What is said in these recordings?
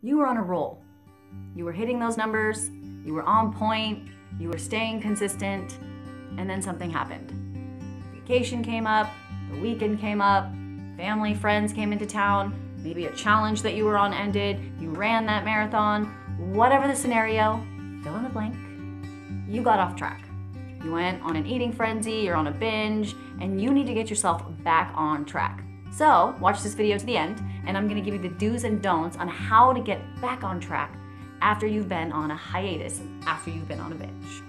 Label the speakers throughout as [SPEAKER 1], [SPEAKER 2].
[SPEAKER 1] You were on a roll. You were hitting those numbers, you were on point, you were staying consistent, and then something happened. Vacation came up, the weekend came up, family, friends came into town, maybe a challenge that you were on ended, you ran that marathon, whatever the scenario, fill in the blank, you got off track. You went on an eating frenzy, you're on a binge, and you need to get yourself back on track. So watch this video to the end, and I'm gonna give you the do's and don'ts on how to get back on track after you've been on a hiatus, after you've been on a binge.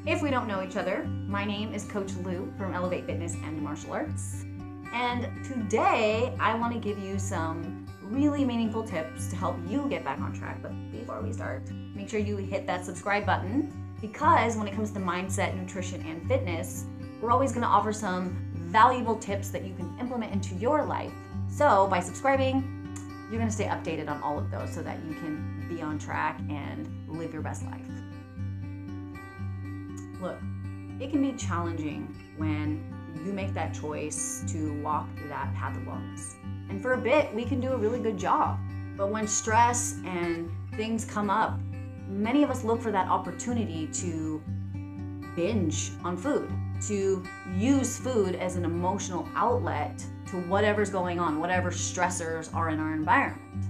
[SPEAKER 1] If we don't know each other, my name is Coach Lou from Elevate Fitness and Martial Arts. And today I want to give you some really meaningful tips to help you get back on track. But before we start, make sure you hit that subscribe button, because when it comes to mindset, nutrition, and fitness, we're always going to offer some valuable tips that you can implement into your life. So by subscribing, you're going to stay updated on all of those so that you can be on track and live your best life. Look, it can be challenging when you make that choice to walk through that path of wellness. And for a bit, we can do a really good job. But when stress and things come up, many of us look for that opportunity to binge on food, to use food as an emotional outlet to whatever's going on, whatever stressors are in our environment.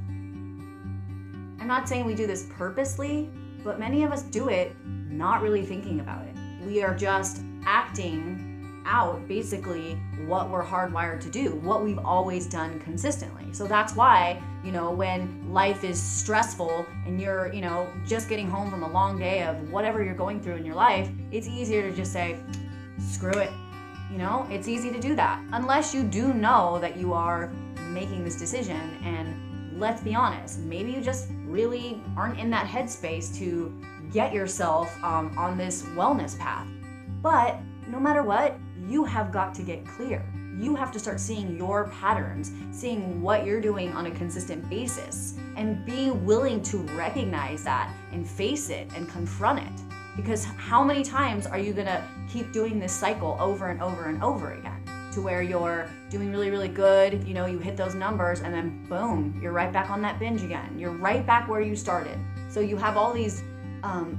[SPEAKER 1] I'm not saying we do this purposely, but many of us do it not really thinking about it. We are just acting out basically what we're hardwired to do, what we've always done consistently. So that's why, when life is stressful and you're, just getting home from a long day of whatever you're going through in your life, it's easier to just say, screw it. It's easy to do that. Unless you do know that you are making this decision, and let's be honest, maybe you just really aren't in that headspace to get yourself on this wellness path. But no matter what, you have got to get clear. You have to start seeing your patterns, seeing what you're doing on a consistent basis, and being willing to recognize that and face it and confront it. Because how many times are you gonna keep doing this cycle over and over and over again, to where you're doing really, really good, you hit those numbers, and then boom, you're right back on that binge again. You're right back where you started. So you have all these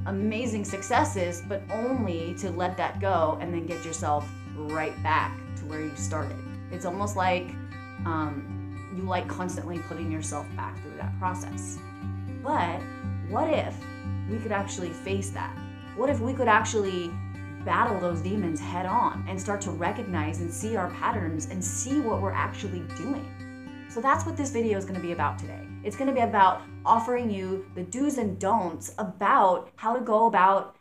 [SPEAKER 1] amazing successes, but only to let that go and then get yourself right back to where you started. It's almost like you like constantly putting yourself back through that process. But what if we could actually face that? What if we could actually battle those demons head on and start to recognize and see our patterns and see what we're actually doing? So that's what this video is going to be about today. It's going to be about offering you the do's and don'ts about how to go about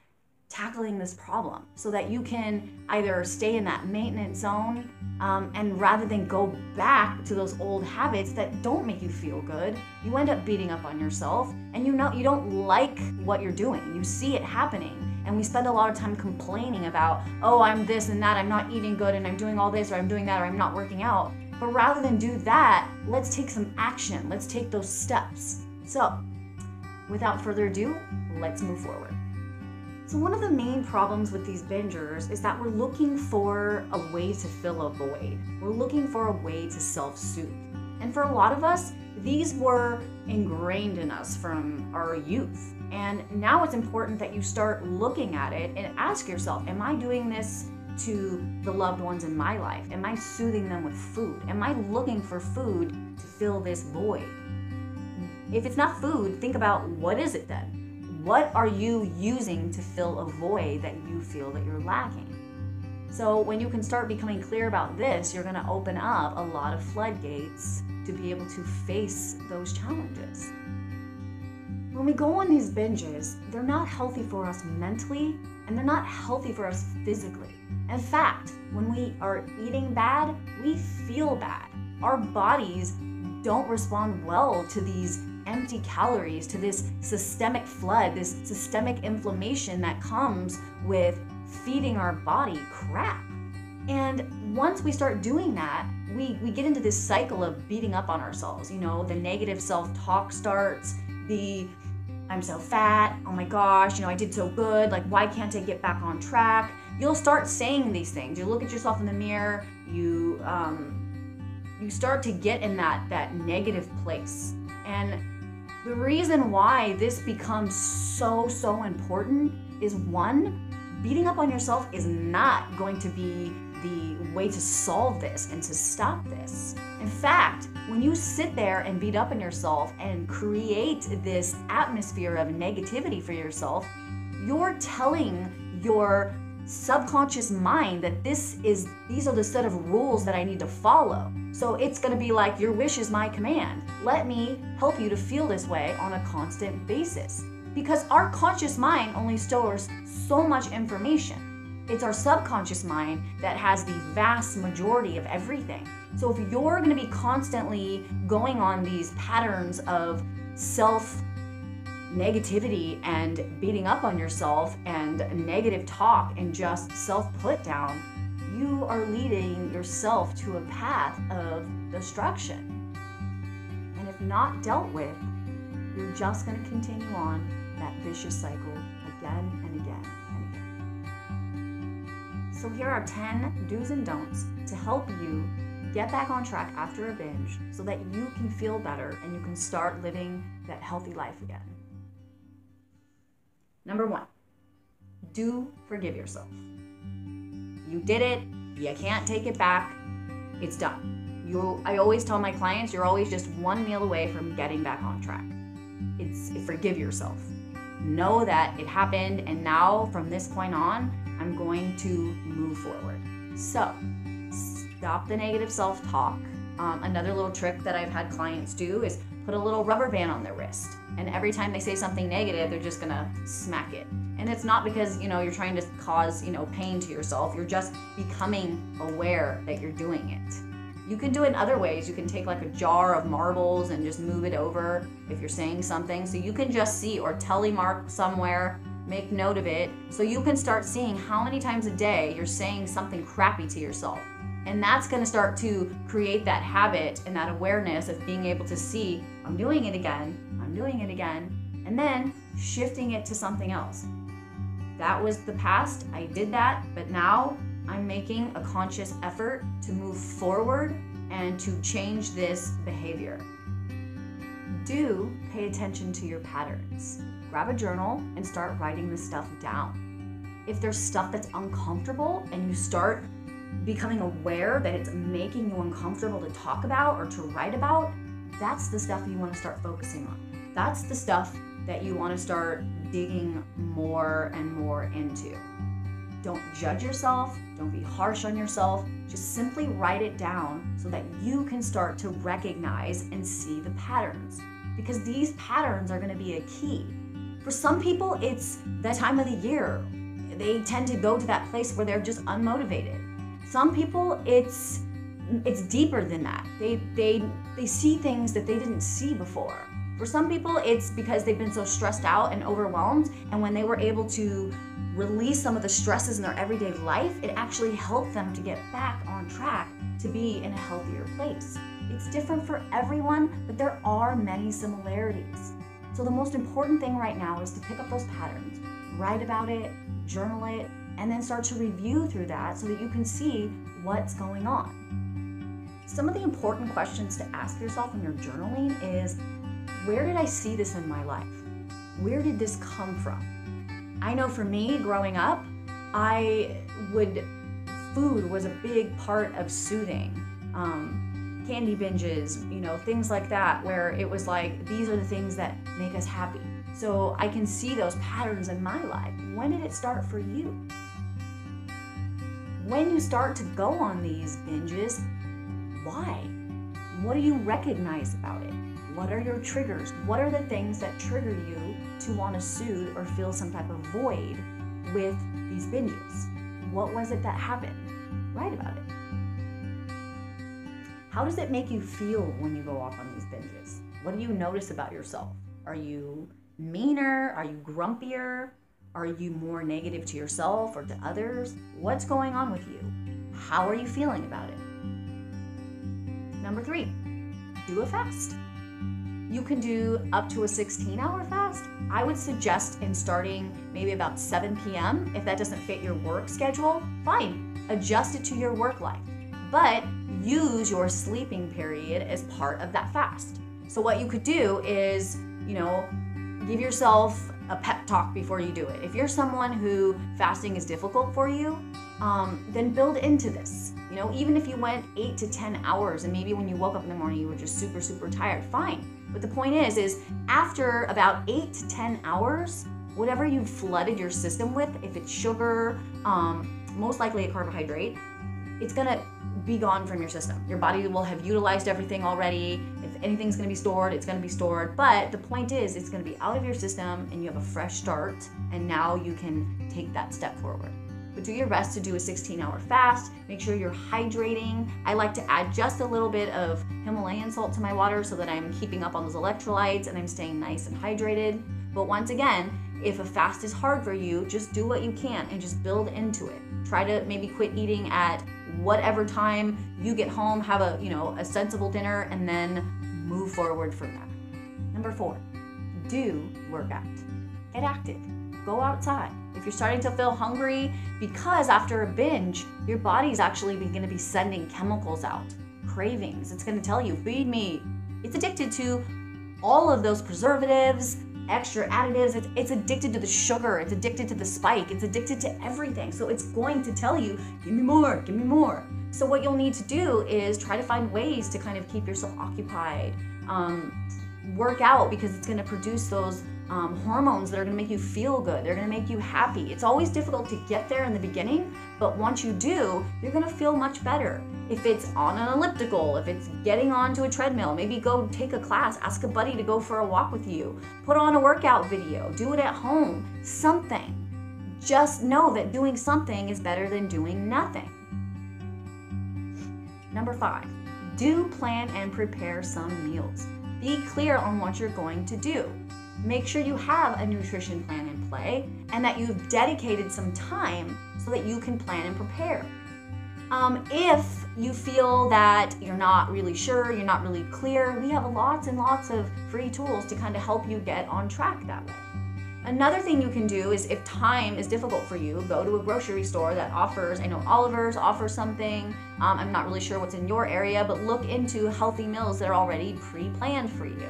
[SPEAKER 1] tackling this problem so that you can either stay in that maintenance zone and rather than go back to those old habits that don't make you feel good, you end up beating up on yourself, and you don't like what you're doing. You see it happening, and we spend a lot of time complaining about, oh, I'm this and that, I'm not eating good, and I'm doing all this, or I'm doing that, or I'm not working out. But rather than do that, let's take some action. Let's take those steps. So, without further ado, let's move forward. So one of the main problems with these bingers is that we're looking for a way to fill a void. We're looking for a way to self-soothe. And for a lot of us, these were ingrained in us from our youth. And now it's important that you start looking at it and ask yourself, am I doing this to the loved ones in my life? Am I soothing them with food? Am I looking for food to fill this void? If it's not food, think about, what is it then? What are you using to fill a void that you feel that you're lacking? So when you can start becoming clear about this, you're going to open up a lot of floodgates to be able to face those challenges. When we go on these binges, they're not healthy for us mentally, and they're not healthy for us physically. In fact, when we are eating bad, we feel bad. Our bodies don't respond well to these empty calories, to this systemic flood, this systemic inflammation that comes with feeding our body crap. And once we start doing that, we get into this cycle of beating up on ourselves. The negative self-talk starts, the I'm so fat. Oh my gosh, I did so good. Like, why can't I get back on track? You'll start saying these things. You look at yourself in the mirror, you start to get in that negative place. And the reason why this becomes so important is, one, beating up on yourself is not going to be the way to solve this and to stop this. In fact, when you sit there and beat up on yourself and create this atmosphere of negativity for yourself, you're telling your subconscious mind that these are the set of rules that I need to follow. So it's going to be like, your wish is my command. Let me help you to feel this way on a constant basis. Because our conscious mind only stores so much information. It's our subconscious mind that has the vast majority of everything. So if you're going to be constantly going on these patterns of self-negativity and beating up on yourself and negative talk and just self-put down, you are leading yourself to a path of destruction. And if not dealt with, you're just going to continue on that vicious cycle again and again and again. So here are 10 do's and don'ts to help you get back on track after a binge so that you can feel better and you can start living that healthy life again. Number 1, do forgive yourself. You did it. You can't take it back. It's done. I always tell my clients, you're always just one meal away from getting back on track. Forgive yourself. Know that it happened, and now from this point on, I'm going to move forward. So stop the negative self-talk. Another little trick that I've had clients do is put a little rubber band on their wrist, and every time they say something negative, they're just gonna smack it. And it's not because you're trying to cause pain to yourself. You're just becoming aware that you're doing it. You can do it in other ways. You can take like a jar of marbles and just move it over if you're saying something. So you can just see, or telemark somewhere, make note of it, so you can start seeing how many times a day you're saying something crappy to yourself. And that's going to start to create that habit and that awareness of being able to see, I'm doing it again, and then shifting it to something else. That was the past, I did that, but now I'm making a conscious effort to move forward and to change this behavior. Do pay attention to your patterns. Grab a journal and start writing this stuff down. If there's stuff that's uncomfortable and you start becoming aware that it's making you uncomfortable to talk about or to write about, that's the stuff you want to start focusing on. That's the stuff that you want to start digging more and more into. Don't judge yourself. Don't be harsh on yourself. Just simply write it down so that you can start to recognize and see the patterns. Because these patterns are going to be a key. For some people, it's that time of the year. They tend to go to that place where they're just unmotivated. Some people, it's deeper than that. They see things that they didn't see before. For some people, it's because they've been so stressed out and overwhelmed, and when they were able to release some of the stresses in their everyday life, it actually helped them to get back on track to be in a healthier place. It's different for everyone, but there are many similarities. So the most important thing right now is to pick up those patterns, write about it, journal it, and then start to review through that so that you can see what's going on. Some of the important questions to ask yourself when you're journaling is, where did I see this in my life? Where did this come from? I know for me, growing up, food was a big part of soothing. Candy binges, things like that, where it was like, these are the things that make us happy. So I can see those patterns in my life. When did it start for you? When you start to go on these binges, why? What do you recognize about it? What are your triggers? What are the things that trigger you to want to soothe or feel some type of void with these binges? What was it that happened? Write about it. How does it make you feel when you go off on these binges? What do you notice about yourself? Are you meaner? Are you grumpier? Are you more negative to yourself or to others? What's going on with you? How are you feeling about it? Number 3, do a fast. You can do up to a 16-hour fast. I would suggest in starting maybe about 7 p.m. If that doesn't fit your work schedule, fine, adjust it to your work life. But use your sleeping period as part of that fast. So what you could do is, give yourself a pep talk before you do it. If you're someone who fasting is difficult for you, then build into this. Even if you went 8 to 10 hours and maybe when you woke up in the morning you were just super, super tired, fine. But the point is after about 8 to 10 hours, whatever you've flooded your system with, if it's sugar, most likely a carbohydrate, it's gonna be gone from your system. Your body will have utilized everything already. If anything's gonna be stored, it's gonna be stored. But the point is, it's gonna be out of your system and you have a fresh start, and now you can take that step forward. But do your best to do a 16-hour fast. Make sure you're hydrating. I like to add just a little bit of Himalayan salt to my water so that I'm keeping up on those electrolytes and I'm staying nice and hydrated. But once again, if a fast is hard for you, just do what you can and just build into it. Try to maybe quit eating at whatever time you get home, have a sensible dinner, and then move forward from there. Number 4, do work out. Get active. Go outside. If you're starting to feel hungry, because after a binge, your body's actually going to be sending chemicals out, cravings. It's going to tell you, feed me. It's addicted to all of those preservatives, extra additives. It's addicted to the sugar. It's addicted to the spike. It's addicted to everything. So it's going to tell you, give me more, give me more. So what you'll need to do is try to find ways to kind of keep yourself occupied. Work out, because it's going to produce those hormones that are going to make you feel good. They're going to make you happy. It's always difficult to get there in the beginning, but once you do, you're going to feel much better. If it's on an elliptical, if it's getting onto a treadmill, maybe go take a class, ask a buddy to go for a walk with you, put on a workout video, do it at home, something. Just know that doing something is better than doing nothing. Number 5, do plan and prepare some meals. Be clear on what you're going to do. Make sure you have a nutrition plan in play and that you've dedicated some time so that you can plan and prepare. If you feel that you're not really sure, you're not really clear, we have lots and lots of free tools to kind of help you get on track that way. Another thing you can do is, if time is difficult for you, go to a grocery store that offers, I know Oliver's offers something, I'm not really sure what's in your area, but look into healthy meals that are already pre-planned for you.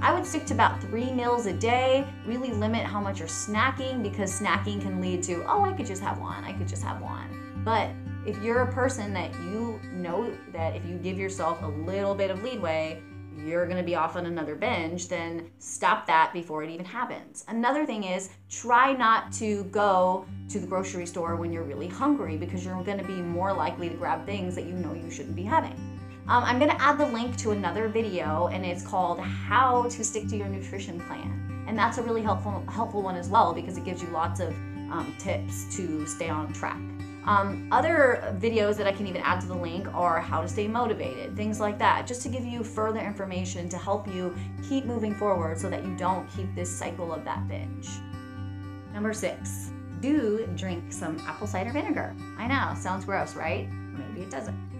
[SPEAKER 1] I would stick to about 3 meals a day, really limit how much you're snacking, because snacking can lead to, oh, I could just have one. But if you're a person that you know that if you give yourself a little bit of leeway, you're going to be off on another binge, then stop that before it even happens. Another thing is, try not to go to the grocery store when you're really hungry, because you're going to be more likely to grab things that you know you shouldn't be having. I'm going to add the link to another video, and it's called How to Stick to Your Nutrition Plan. And that's a really helpful one as well, because it gives you lots of tips to stay on track. Other videos that I can even add to the link are how to stay motivated, things like that, just to give you further information to help you keep moving forward so that you don't keep this cycle of that binge. Number 6, do drink some apple cider vinegar. I know, sounds gross, right? Maybe it doesn't.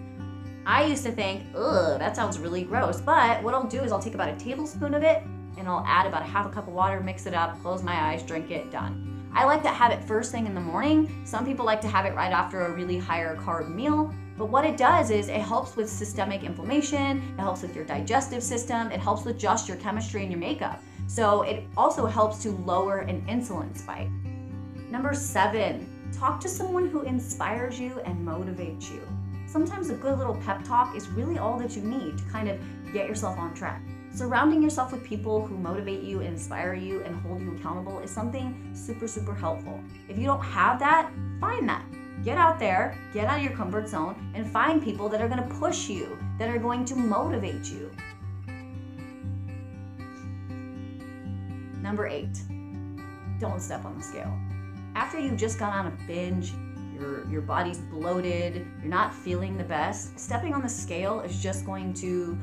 [SPEAKER 1] I used to think, ugh, that sounds really gross, but what I'll do is I'll take about a tablespoon of it and I'll add about a half a cup of water, mix it up, close my eyes, drink it, done. I like to have it first thing in the morning. Some people like to have it right after a really higher carb meal, but what it does is it helps with systemic inflammation, it helps with your digestive system, it helps with just your chemistry and your makeup. So it also helps to lower an insulin spike. Number 7, talk to someone who inspires you and motivates you. Sometimes a good little pep talk is really all that you need to kind of get yourself on track. Surrounding yourself with people who motivate you, inspire you, and hold you accountable is something super, super helpful. If you don't have that, find that. Get out there, get out of your comfort zone, and find people that are going to push you, that are going to motivate you. Number 8, don't step on the scale. After you've just gone on a binge, your body's bloated, you're not feeling the best, stepping on the scale is just going to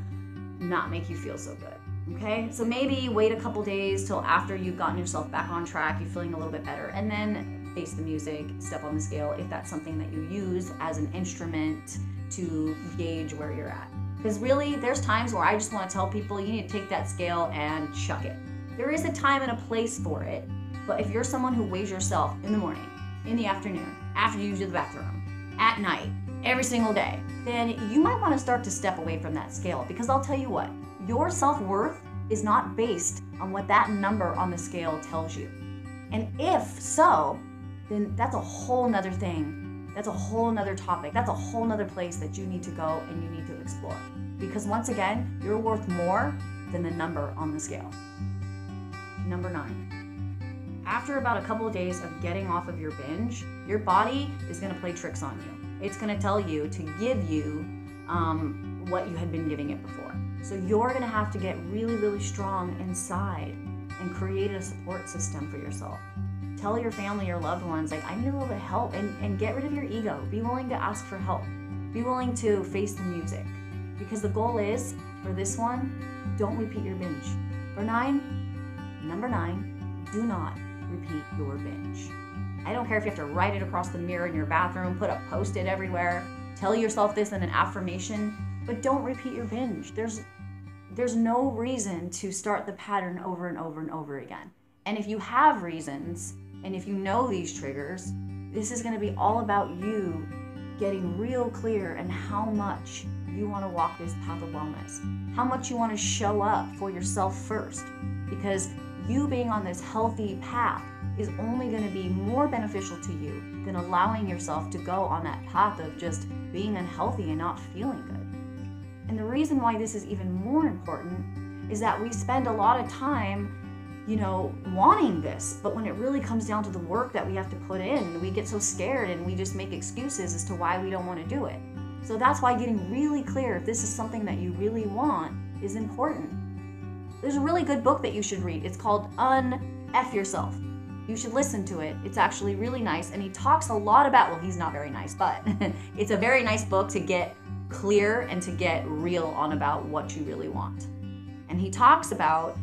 [SPEAKER 1] not make you feel so good, okay? So maybe wait a couple days till after you've gotten yourself back on track, you're feeling a little bit better, and then face the music, step on the scale if that's something that you use as an instrument to gauge where you're at. Because really, there's times where I just want to tell people you need to take that scale and chuck it. There is a time and a place for it, but if you're someone who weighs yourself in the morning, in the afternoon, after you use the bathroom, at night, every single day, then you might want to start to step away from that scale, because I'll tell you what, your self-worth is not based on what that number on the scale tells you. And if so, then that's a whole nother thing. That's a whole nother topic. That's a whole nother place that you need to go and you need to explore. Because once again, you're worth more than the number on the scale. Number 9. After about a couple of days of getting off of your binge, your body is going to play tricks on you. It's going to tell you to give you what you had been giving it before. So you're going to have to get really, really strong inside and create a support system for yourself. Tell your family or loved ones, like, I need a little bit of help, and get rid of your ego. Be willing to ask for help. Be willing to face the music. Because the goal is, for this one, don't repeat your binge. For number 9, do not repeat your binge. I don't care if you have to write it across the mirror in your bathroom, put a Post-it everywhere, tell yourself this in an affirmation, but don't repeat your binge. There's no reason to start the pattern over and over and over again. And if you have reasons, and if you know these triggers, this is going to be all about you getting real clear and how much you want to walk this path of wellness, how much you want to show up for yourself first, because you being on this healthy path is only going to be more beneficial to you than allowing yourself to go on that path of just being unhealthy and not feeling good. And the reason why this is even more important is that we spend a lot of time, wanting this, but when it really comes down to the work that we have to put in, we get so scared and we just make excuses as to why we don't want to do it. So that's why getting really clear if this is something that you really want is important. There's a really good book that you should read. It's called F Yourself. You should listen to it. It's actually really nice, and he talks a lot about, well, he's not very nice, but it's a very nice book to get clear and to get real on about what you really want. And he talks about,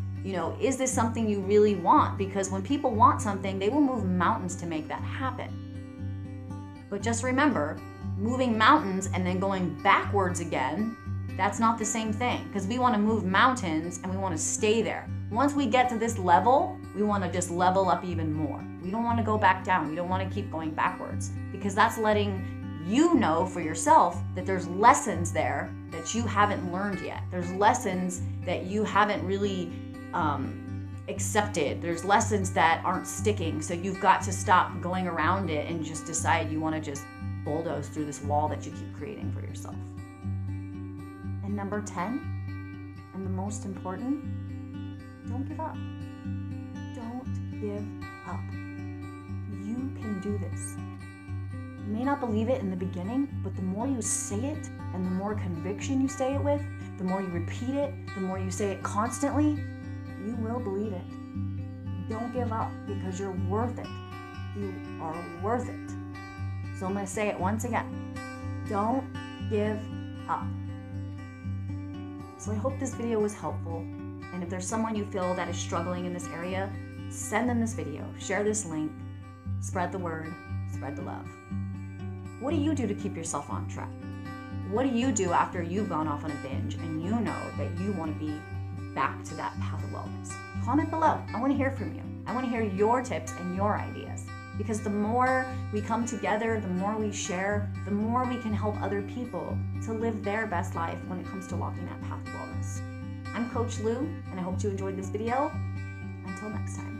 [SPEAKER 1] is this something you really want? Because when people want something, they will move mountains to make that happen. But just remember, moving mountains and then going backwards again, that's not the same thing, because we want to move mountains and we want to stay there. Once we get to this level, we want to just level up even more. We don't want to go back down. We don't want to keep going backwards, because that's letting you know for yourself that there's lessons there that you haven't learned yet. There's lessons that you haven't really accepted. There's lessons that aren't sticking. So you've got to stop going around it and just decide you want to just bulldoze through this wall that you keep creating for yourself. And number 10, and the most important, don't give up. Don't give up. You can do this. You may not believe it in the beginning, but the more you say it and the more conviction you say it with, the more you repeat it, the more you say it constantly, you will believe it. Don't give up, because you're worth it. You are worth it. So I'm going to say it once again. Don't give up. So I hope this video was helpful. And if there's someone you feel that is struggling in this area, send them this video, share this link, spread the word, spread the love. What do you do to keep yourself on track? What do you do after you've gone off on a binge and you know that you want to be back to that path of wellness? Comment below. I want to hear from you. I want to hear your tips and your ideas, because the more we come together, the more we share, the more we can help other people to live their best life when it comes to walking that path of wellness. I'm Coach Lou, and I hope you enjoyed this video. Until next time.